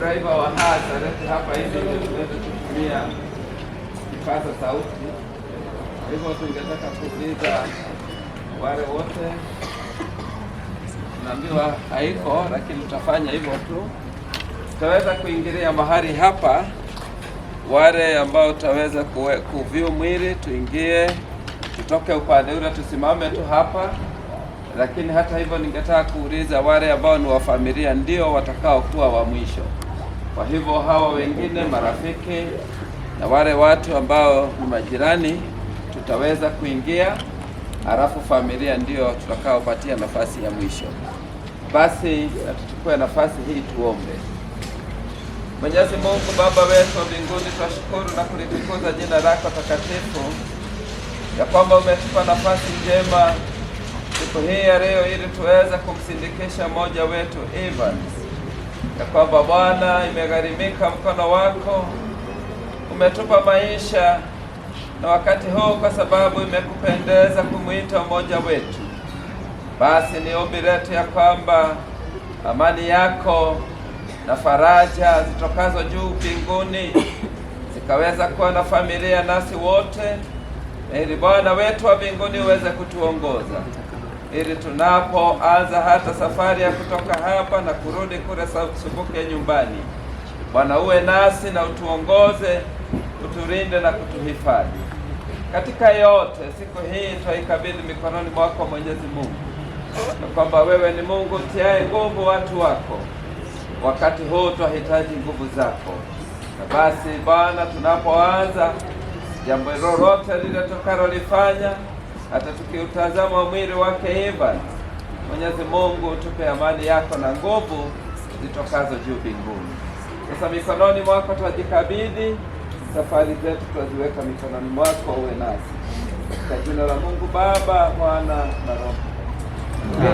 Driver wa hasa hapa hivi ndio tunaweza kutumia kipaza sauti. Hivyo tungetaka kuuliza wale wote, tunaambiwa haiko, lakini tutafanya hivyo tu. Tutaweza kuingilia mahali hapa, wale ambao tutaweza kuview mwili tuingie, tutoke upande ule tusimame tu hapa. Lakini hata hivyo ningetaka kuuliza wale ambao ni wa familia ndio watakao kuwa wa mwisho. Kwa hivyo hawa wengine marafiki na wale watu ambao ni majirani tutaweza kuingia, halafu familia ndio tutakaopatia nafasi ya mwisho. Basi tuchukue nafasi hii tuombe. Mwenyezi Mungu Baba wetu wa mbinguni, tunashukuru na kulitukuza jina lako takatifu ya kwamba umetupa nafasi njema siku hii ya leo ili tuweze kumsindikisha mmoja wetu Evans, ya kwamba Bwana imegharimika mkono wako, umetupa maisha na wakati huu kwa sababu imekupendeza kumuita mmoja wetu. Basi ni ombi letu ya kwamba amani yako na faraja zitokazo juu mbinguni zikaweza kuwa na familia nasi wote, ili Bwana wetu wa mbinguni uweze kutuongoza, ili tunapoanza hata safari ya kutoka hapa na kurudi kule Subuke nyumbani, Bwana uwe nasi na utuongoze, uturinde na kutuhifadhi. Katika yote siku hii twaikabidhi mikononi mwako Mwenyezi Mungu, na kwamba wewe ni Mungu tiaye nguvu watu wako. Wakati huu twahitaji nguvu zako. Na basi Bwana, tunapoanza jambo lolote lile tukalolifanya, hata tukiutazama mwili wake Evans, Mwenyezi Mungu tupe amani yako na nguvu zitokazo juu mbinguni. Sasa mikononi mwako twajikabidhi, safari zetu twaziweka mikononi mwako, uwe nasi. Kwa jina la Mungu Baba, Mwana na Roho.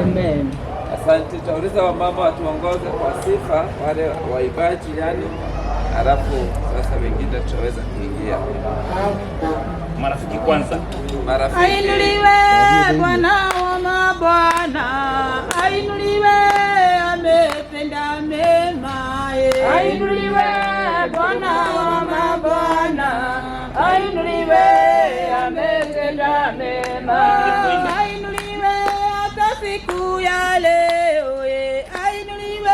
Amen. Asante. Tauliza wamama watuongoze kwa sifa, wale waibaji yani, halafu sasa wengine tutaweza kuingia. Marafiki kwanza. Marafiki. Ainuliwe Bwana wa mabwana, ainuliwe ametenda mema. Ainuliwe Bwana wa mabwana, ainuliwe ametenda mema. Ainuliwe hata siku ya leo, ainuliwe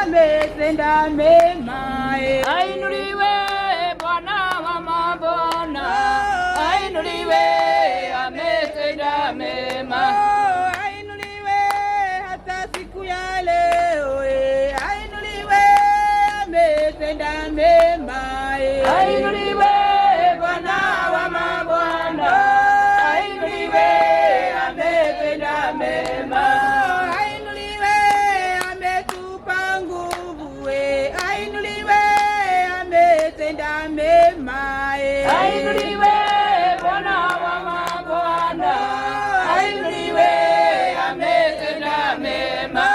ametenda mema. Ainuliwe Bwana wa mabwana, ainuliwe ametenda mema. Ainuliwe hata siku ya leo, ainuliwe ametenda mema. Ainuliwe Bwana wa mabwana, ainuliwe ametenda mema. Ainuliwe ametupa nguvu, ainuliwe ametenda mema. Ainuliwe Bwana wa mabwana, ainuliwe ametenda mema.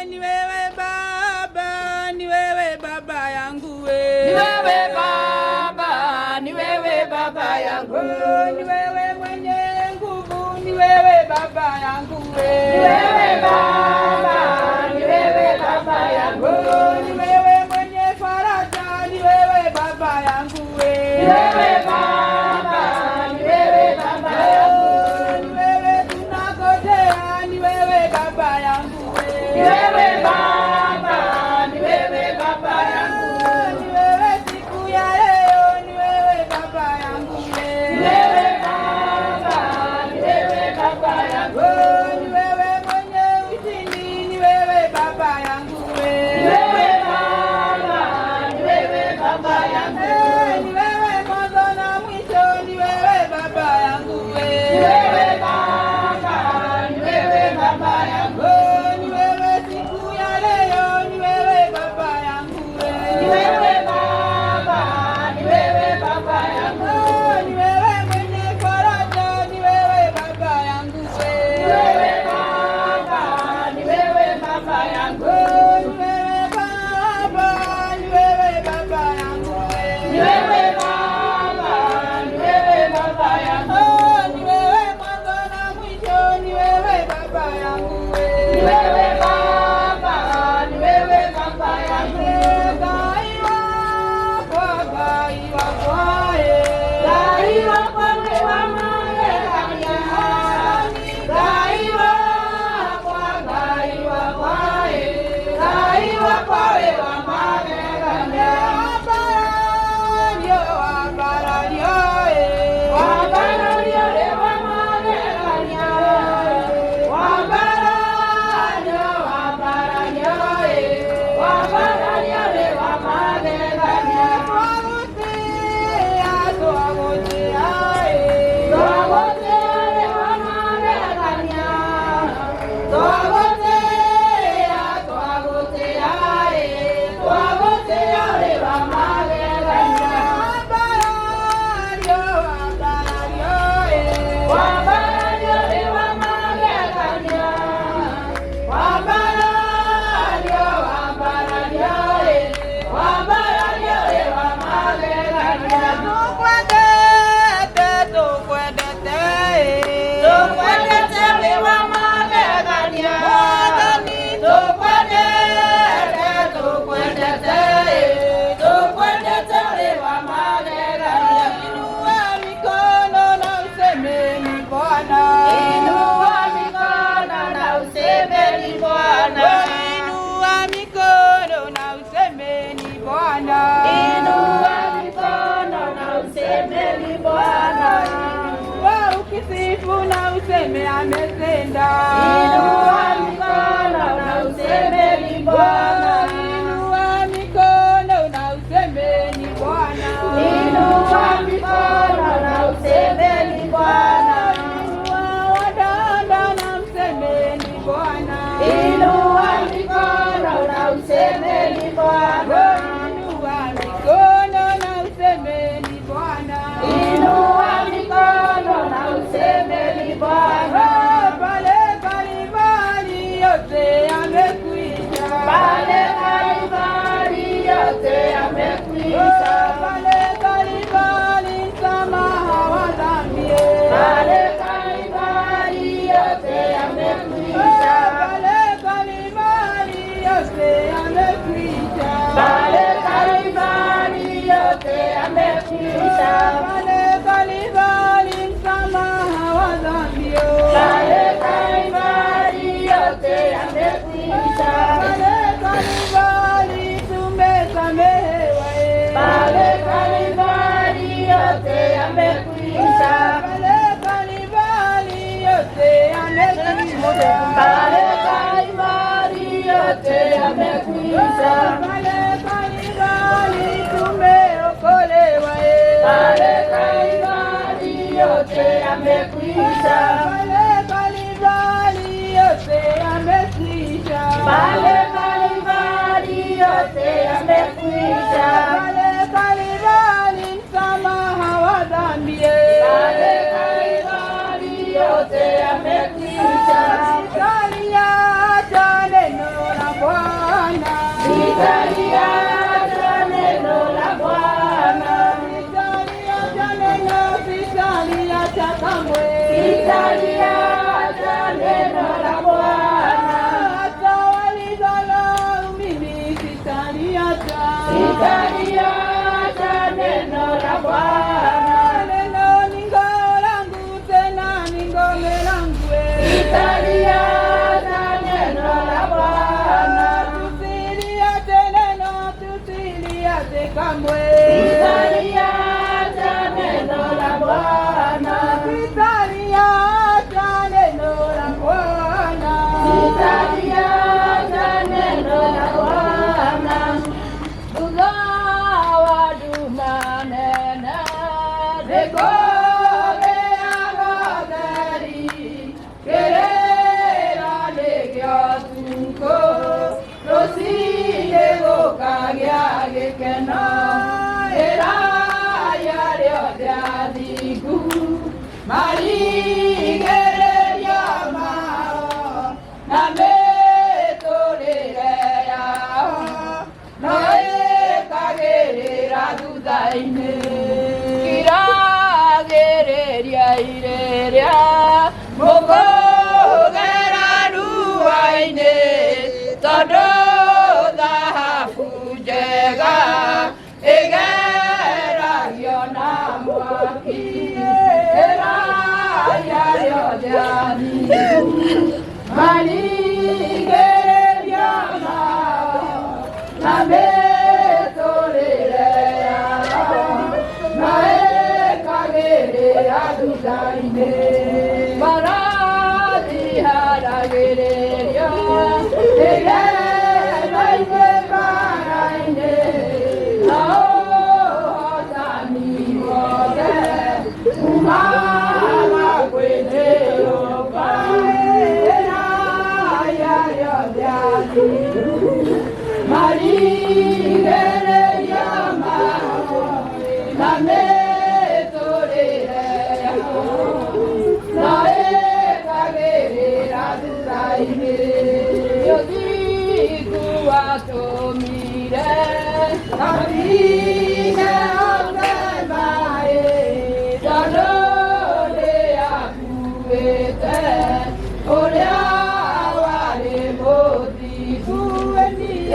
Ni wewe Baba, ni wewe Baba yangu, ni wewe Baba, ni wewe Baba yangu, ni wewe mwenye nguvu, ni wewe Baba yangu, ni wewe Baba, ni wewe Baba yangu, ni wewe mwenye faraja, ni wewe Baba yangu, ni wewe Baba, ni wewe Baba yangu, ni wewe tunangojea, ni wewe Baba yangu, ni wewe Baba, ni wewe Baba yangu, ni wewe siku ya leo, ni wewe Baba yangu, ni wewe Baba, ni wewe Baba yangu, ni wewe mwenye ushindi, ni wewe Baba yangu, ni wewe Baba, ni wewe Baba yangu, ni wewe mwanzo useme ametenda. Inua mikono na useme ni Bwana. Inua mikono na useme ni Bwana. Inua mikono na useme ni Bwana. Inua wadada na useme ni Bwana. Inua mikono na useme ni Bwana. Inua mikono na useme ni Bwana. Inua mikono na useme ni Bwana. Pale Kalvari yote yamekwisha. Pale Kalvari yote yamekwisha. Pale Kalvari msamaha wa dhambi. Pale Kalvari yote yamekwisha. Pale Kalvari yote yamekwisha. Pale Kalvari yote yamekwisha. Pale Kalvari msamaha wa dhambi. Pale Kalvari yote yamekwisha. Pale Kalvari tumesamehewa. Pale Kalvari yote yamekwisha. Pale Kalvari yote yamekwisha. Pale Kalvari yote yamekwisha. Pale Kalvari tumeokolewa. Pale Kalvari yote yamekwisha. Pale Kalvari yote yamekwisha. Pale Kalvari yote yamekwisha. Pale Kalvari msamaha wa dhambi. Pale Kalvari yote yamekwisha. Sitaliacha neno la Bwana. Sitaliacha neno la Bwana. Sitaliacha neno, sitaliacha kamwe. Sitaliacha neno la Bwana. Hata walidhalau mimi sitaliacha. Sitaliacha neno la Bwana. Neno ni ngao langu, tena ni ngome langu. Sitaliacha neno la Bwana. Tusiliache neno, tusiliache kamwe. Sitaliacha neno la Bwana. Sitaliacha neno la Bwana. Sitaliacha neno la Bwana. Ugawa dumanene dekore agari kerera legiatuko rosile gokagya gekena era yario diadigu marigereria mao na metorerea noe kagerera thutha-inĩ kiragereria ireria mũkũgera ndua-inĩ tondũ thahabu njega ĩgeragio na mwaki ĩraya rĩothe athingu marigereria mao na mĩtũrĩre yao na ĩkagĩrĩra thutha-inĩ marathiharagĩrĩrio nĩgetha-inĩ mbara-inĩ na ũhotani wothe kumaga kwĩ Jehova ĩraya rĩothe athingu marigereria mao na mĩtũrĩre yao na ĩkagĩrĩra thutha-inĩ ũthingu watũmire thabine othe maĩ tondũ nĩakuĩte ũrĩa warĩ mũthingu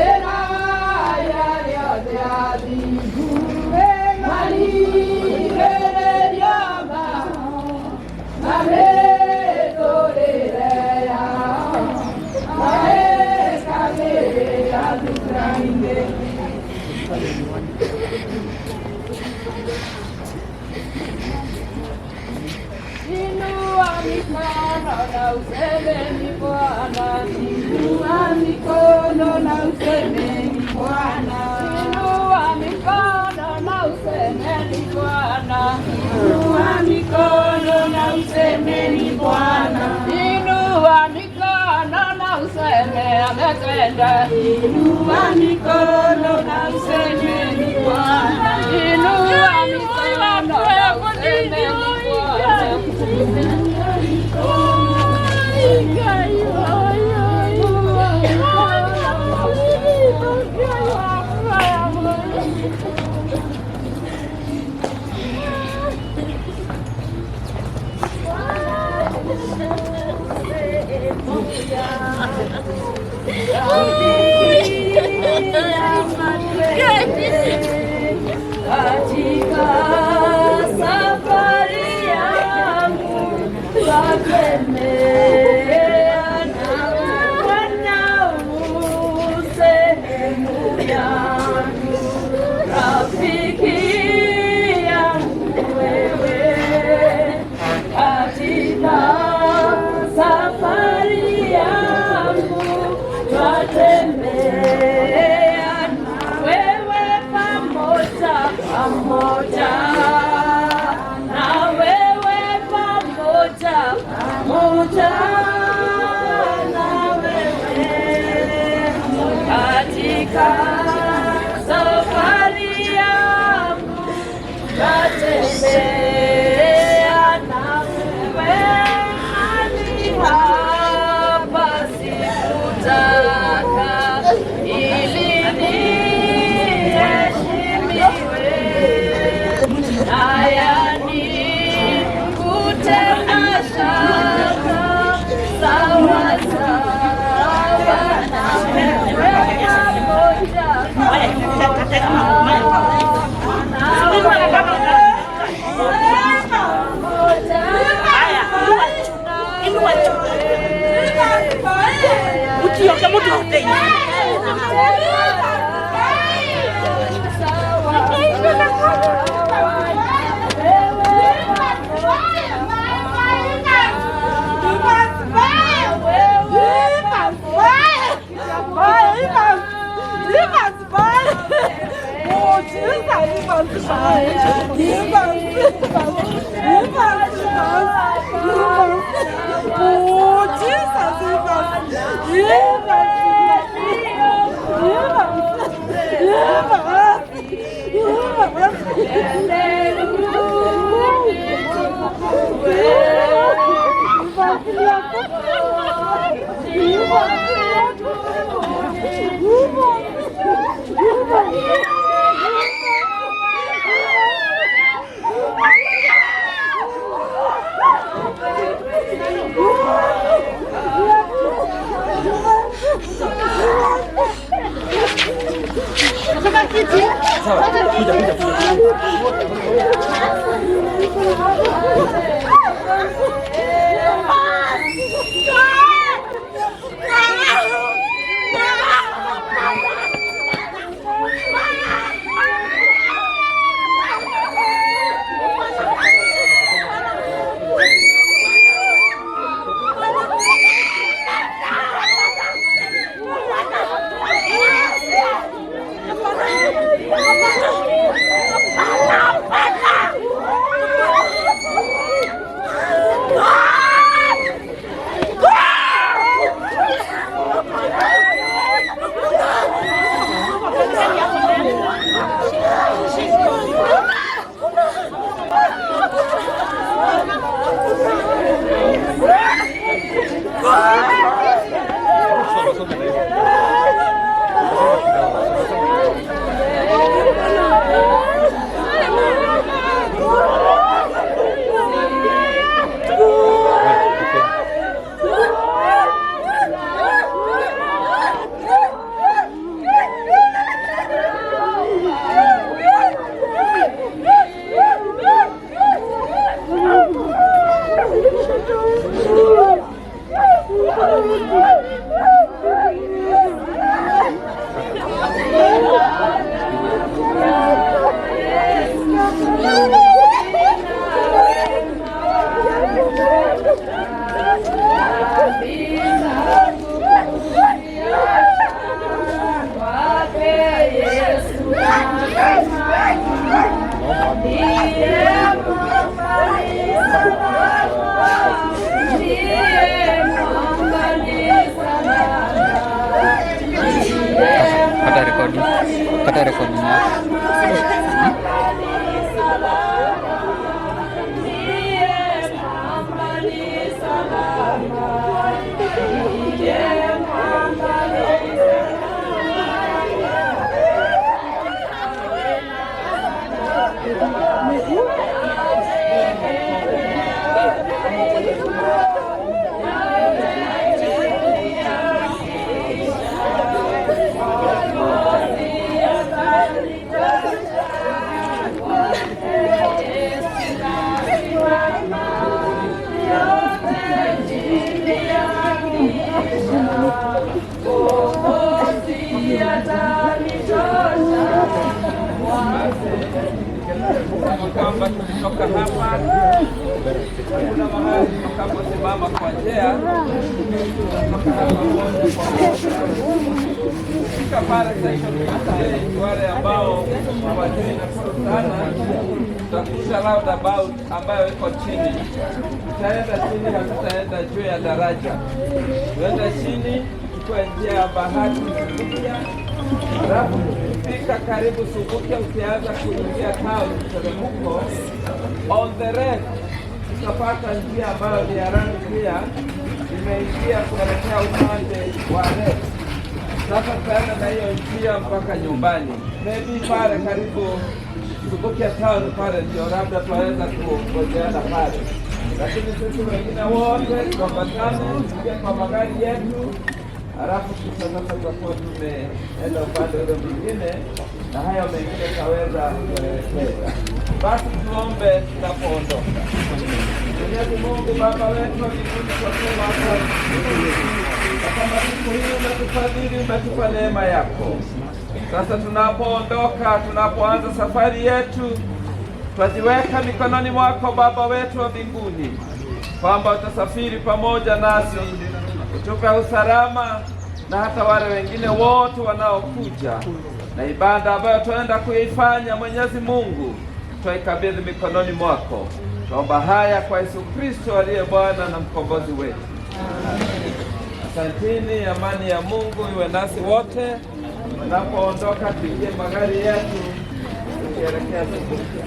ĩraya mikono na usemeni Bwana, inua mikono na usemeni Bwana, inua mikono na usemeni Bwana, inua mikono na usemeni Bwana, inua mikono na useme ametenda, inua mikono na usemeni Bwana, inua mikono na usemeni katika safari yangu watembea na Bwana sehemu yangu, rafiki yangu wewe, katika safari yangu twatembea na wewe pamoja na wewe pamoja na wewe, katika safari yangu natembea na wewe, hadi hapa sikutaka ili niheshimiwe, haya nikute mashaka sawa sawa na wewe pamoja kutoka hapa, kuna mahali tutakaposimama kwa njia kutoka hapa moja kwa moja kufika pale wale ambao hawajui na sana, tutakuta roundabout ambayo iko chini. Tutaenda chini, hatutaenda juu ya daraja, tuenda chini kwa njia ya bahari Subukia. Halafu ukifika karibu Subukia, ukianza kuingia town mteremko, on the left utapata njia ambayo ni ya rangi pia imeingia kuelekea upande wa left. Sasa tutaenda na hiyo njia mpaka nyumbani, maybe pale karibu Subukia town pale ndio labda tunaweza kuojeana pale, lakini sisi wengine wote tuambatane tuingie kwa magari yetu. Halafu kisha sasa tutakuwa tumeenda upande ule mwingine na hayo mengine taweza kuelekeza. Basi tuombe tunapoondoka. Mwenyezi Mungu Baba wetu wa mbinguni, tunasema asante kama siku hii umetufadhili, umetupa neema yako. Sasa tunapoondoka, tunapoanza safari yetu, twajiweka mikononi mwako Baba wetu wa mbinguni, kwamba utasafiri pamoja nasi, utupe usalama na hata wale wengine wote wanaokuja na ibada ambayo tunaenda kuifanya. Mwenyezi Mungu, twaikabidhi mikononi mwako. Tuomba haya kwa Yesu Kristo aliye Bwana na mkombozi wetu. Asanteni. Amani ya Mungu iwe nasi wote. Tunapoondoka tuingie magari yetu tukielekea Subukia.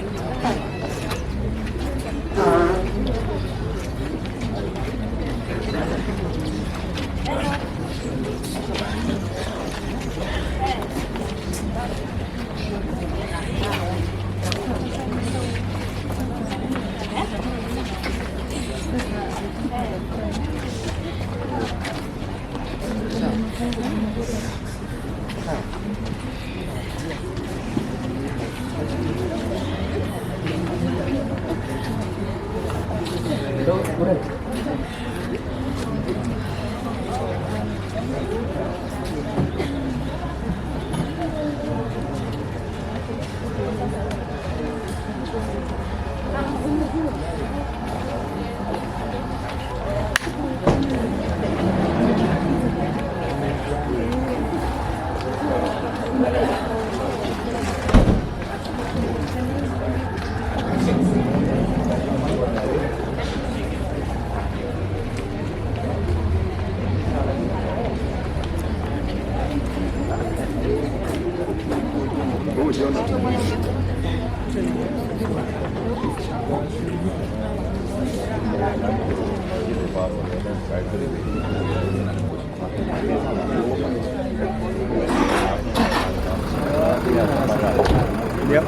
Yep.